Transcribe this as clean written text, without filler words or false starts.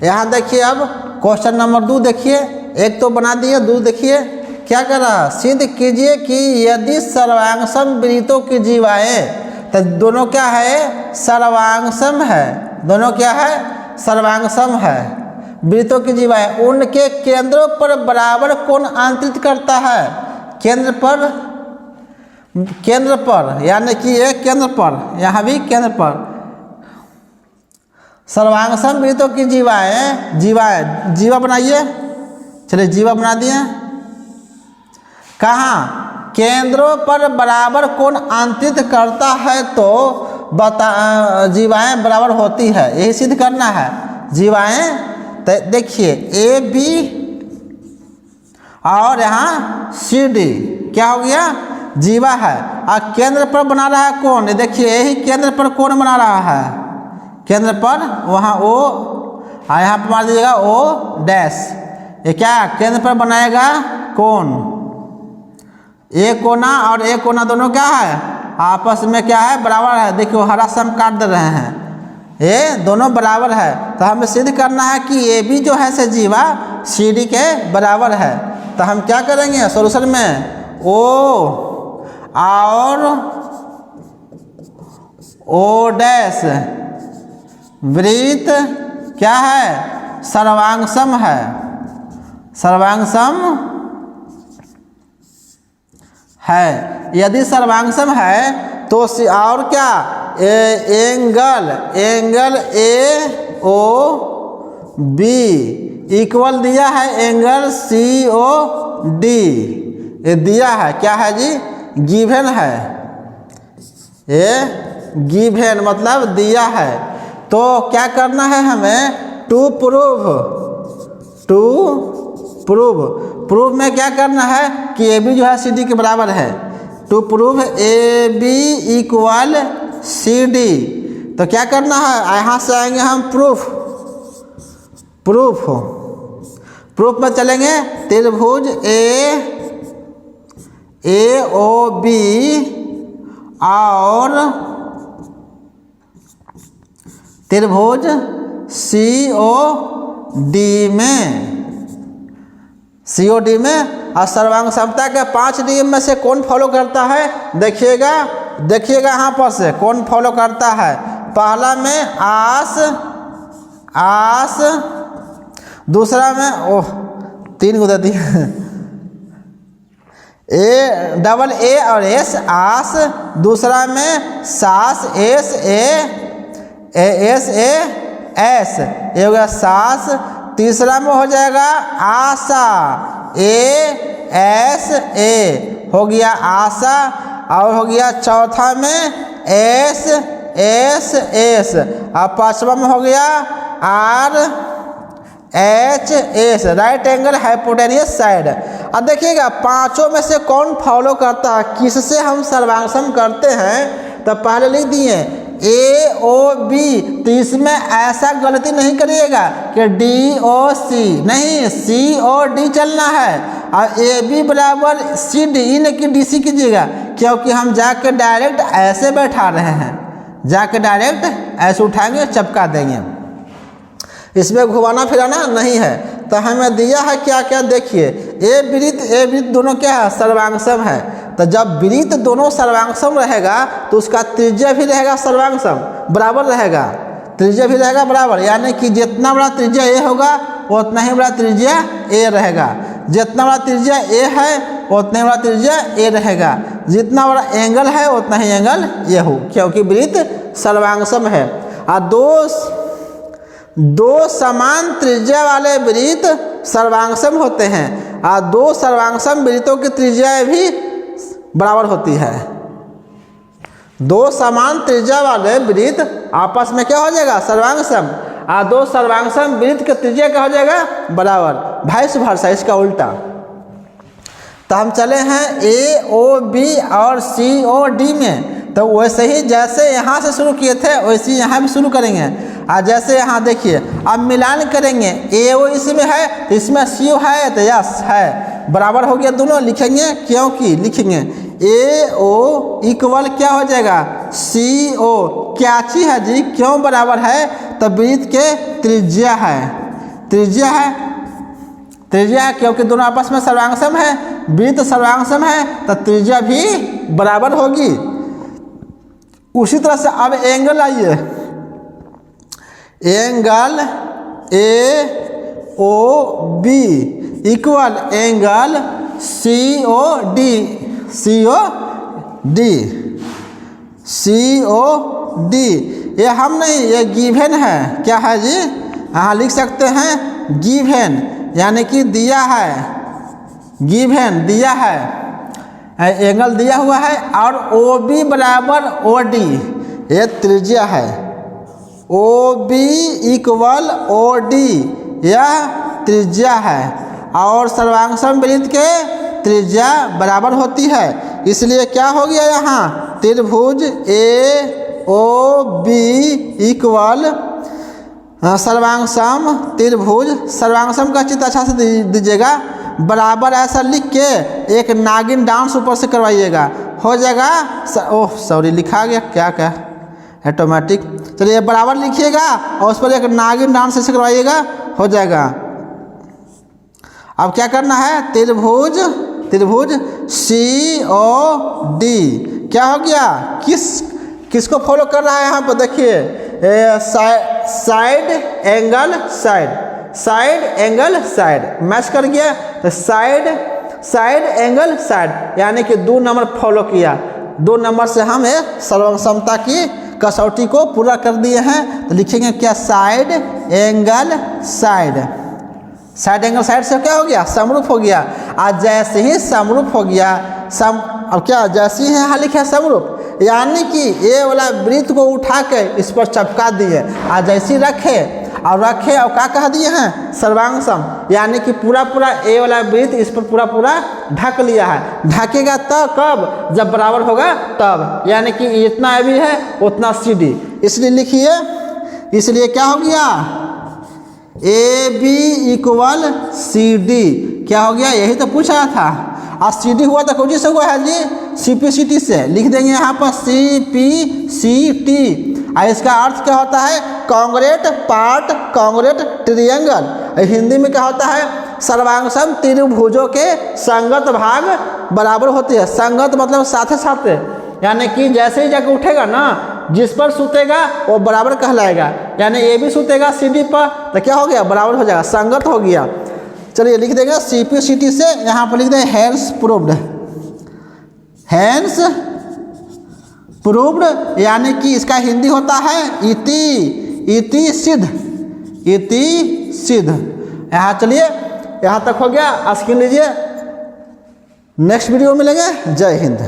यहाँ देखिए अब क्वेश्चन नंबर 2 देखिए, एक तो बना दिए, 2 देखिए क्या कर रहा, सिद्ध कीजिए कि यदि सर्वांगसम वृत्तों की जीवाएँ, तो दोनों क्या है, सर्वांगसम है, दोनों क्या है, सर्वांगसम है, वृत्तों की जीवाएँ उनके केंद्रों पर बराबर कोण अंतरित करता है। केंद्र पर यानी कि ये केंद्र पर, यहाँ भी केंद्र पर सर्वांगसम वृत्तों की जीवा बनाइए, चलिए जीवा बना दिए। कहाँ, केंद्रों पर बराबर कोण अंतरित करता है तो जीवाएँ बराबर होती है, यही सिद्ध करना है। जीवाएँ तो देखिए ए बी और यहाँ सी डी क्या हो गया, जीवा है, और केंद्र पर बना रहा है कोण, देखिए यही केंद्र पर कोण बना रहा है, केंद्र पर वहाँ ओ, और यहाँ पर मार दीजिएगा ओ डैश, ये क्या केंद्र पर बनाएगा कोण, एक कोना और एक कोना दोनों क्या है, आपस में क्या है, बराबर है। देखिए हरा सम काट दे रहे हैं, ये दोनों बराबर है, तो हमें सिद्ध करना है कि ए बी जो है से जीवा सी डी के बराबर है। तो हम क्या करेंगे सॉल्यूशन में, ओ और ओ डैश वृत्त क्या है, सर्वांगसम है, सर्वांगसम है। यदि सर्वांगसम है तो और क्या, angle A O B equal दिया है एंगल सी ओ डी, ये दिया है, क्या है जी, गिवन है, ये गिवन मतलब दिया है। तो क्या करना है हमें, टू प्रूव में क्या करना है कि ए बी जो है सी डी के बराबर है, to prove A B equal C D. तो क्या करना है, यहाँ से आएंगे हम प्रूफ में चलेंगे, त्रिभुज ए ओ बी और त्रिभुज सी ओ डी में और सर्वांग समता के 5 नियम में से कौन फॉलो करता है, देखिएगा यहाँ पर से कौन फॉलो करता है। पहला में आस, दूसरा में ओह 3 को दे दिया, डबल ए और एस आस, दूसरा में सास एस एस, ये हो गया सास, तीसरा में हो जाएगा आशा ए हो गया आशा, और हो गया चौथा में एस और पांचवा में हो गया R H S, right angle hypotenuse side. अब देखिएगा पांचों में से कौन फॉलो करता है, किससे हम सर्वांगसम करते हैं, तो पहले लिख दिए ए ओ बी, तो इसमें ऐसा गलती नहीं करिएगा कि डी ओ सी, नहीं सी ओ डी चलना है, और ए बी बराबर सी डी, नहीं कि डी सी कीजिएगा, क्योंकि हम जाके डायरेक्ट ऐसे बैठा रहे हैं, जाके डायरेक्ट ऐसे उठाएंगे चपका देंगे, इसमें घुमाना फिराना नहीं है। तो हमें दिया है क्या क्या, देखिए ए वृत्त दोनों क्या है, सर्वांगसम है। तो जब वृत्त दोनों सर्वांगसम रहेगा तो उसका त्रिज्या भी रहेगा सर्वांगसम, बराबर रहेगा, त्रिज्या भी रहेगा बराबर, यानी कि जितना बड़ा त्रिज्या ए होगा उतना ही बड़ा त्रिज्या ए रहेगा, जितना बड़ा त्रिज्या ए है उतना ही बड़ा त्रिज्या ए रहेगा, जितना बड़ा एंगल है उतना ही एंगल ये हो, क्योंकि वृत्त सर्वांगसम है। और दो समान त्रिज्या वाले वृत्त सर्वांगसम होते हैं, और 2 सर्वांगसम वृत्तों की त्रिज्या भी बराबर होती है। 2 समान त्रिज्या वाले वृत्त आपस में क्या हो जाएगा, सर्वांगसम, और 2 सर्वांगसम वृत्त की त्रिज्या क्या हो जाएगा, बराबर, वाइस वर्सा, इसका उल्टा। तो हम चले हैं ए ओ बी और सी ओ डी में, तो वैसे ही जैसे यहाँ से शुरू किए थे वैसे ही यहाँ भी शुरू करेंगे। और जैसे यहाँ देखिए अब मिलान करेंगे, ए ओ इसमें है तो इसमें सी ओ है तो यस है, बराबर हो गया दोनों, लिखेंगे क्योंकि लिखेंगे ए ओ इक्वल क्या हो जाएगा, सी ओ, क्या चीज है जी, क्यों बराबर है, तो वृत्त के त्रिज्या है, त्रिज्या है, त्रिज्या है क्योंकि दोनों आपस में सर्वांगसम है, वृत्त सर्वांगसम है तो त्रिज्या भी बराबर होगी। उसी तरह से अब एंगल आइए, angle A O B equal angle C O D, C O D, C O D. ये हम नहीं, ये गिवन है। क्या है जी? हाँ लिख सकते हैं गिवन, यानी कि दिया है, गिवन दिया है, एंगल दिया हुआ है और ओ बी बराबर ओ डी, ये त्रिज्या है। O B equal O D यह त्रिज्या है और सर्वांगसम वृत्त के त्रिज्या बराबर होती है। इसलिए क्या हो गया यहाँ, त्रिभुज ए ओ बी इक्वल सर्वांगसम त्रिभुज, सर्वांगसम का चित्र अच्छा से दीजिएगा, बराबर ऐसा लिख के एक नागिन डांस ऊपर से करवाइएगा, हो जाएगा। ओह सॉरी लिखा गया क्या क्या ऑटोमेटिक। चलिए बराबर लिखिएगा और उस पर एक नागिन डांस ऐसे करवाइएगा, हो जाएगा। अब क्या करना है, त्रिभुज, त्रिभुज सी ओ डी क्या हो गया, किसको फॉलो कर रहा है यहाँ पर देखिए, side angle side, side angle side match कर गया तो साइड, साइड एंगल साइड, यानी कि 2 नंबर फॉलो किया। 2 नंबर से हम सर्वसमता की कसौटी को पूरा कर दिए हैं। तो लिखेंगे क्या, side angle side, side angle side से क्या हो गया, समरूप हो गया। आज जैसे ही समरूप हो गया, अब क्या जैसे ही यहाँ लिखे समरूप, यानी कि ये वाला वृत्त को उठा के इस पर चपका दिए, आज जैसे रखे और क्या कह दिए हैं, सर्वांगसम, यानी कि पूरा पूरा ए वाला वृत्त इस पर पूरा पूरा ढक लिया है। ढकेगा तब कब, जब बराबर होगा तब, यानी कि जितना भी है उतना सी डी। इसलिए लिखिए, इसलिए क्या हो गया, A B equal C D, क्या हो गया, यही तो पूछा था। और सी डी हुआ तो कौन से हुआ है जी, सी पी सी टी से लिख देंगे यहाँ पर सी पी सी टी। और इसका अर्थ क्या होता है, congruent part congruent triangle. Hindi में क्या होता है, सर्वांगसम त्रिभुजों के संगत भाग बराबर होते हैं। संगत मतलब साथे साथे, यानी कि जैसे ही जाकर उठेगा ना, जिस पर सुतेगा वो बराबर कहलाएगा। यानी ए भी सुतेगा सी डी पर तो क्या हो गया, बराबर हो जाएगा, संगत हो गया। चलिए लिख देंगे सी पी सी टी से, यहाँ पर लिख देंगे हैंस प्रूव्ड, हैंस प्रूव्ड, यानी कि इसका हिंदी होता है इति, इति सिद्ध, इति सिद्ध। यहाँ चलिए यहाँ तक हो गया, स्क्रीन लीजिए, नेक्स्ट वीडियो में मिलेंगे। जय हिंद।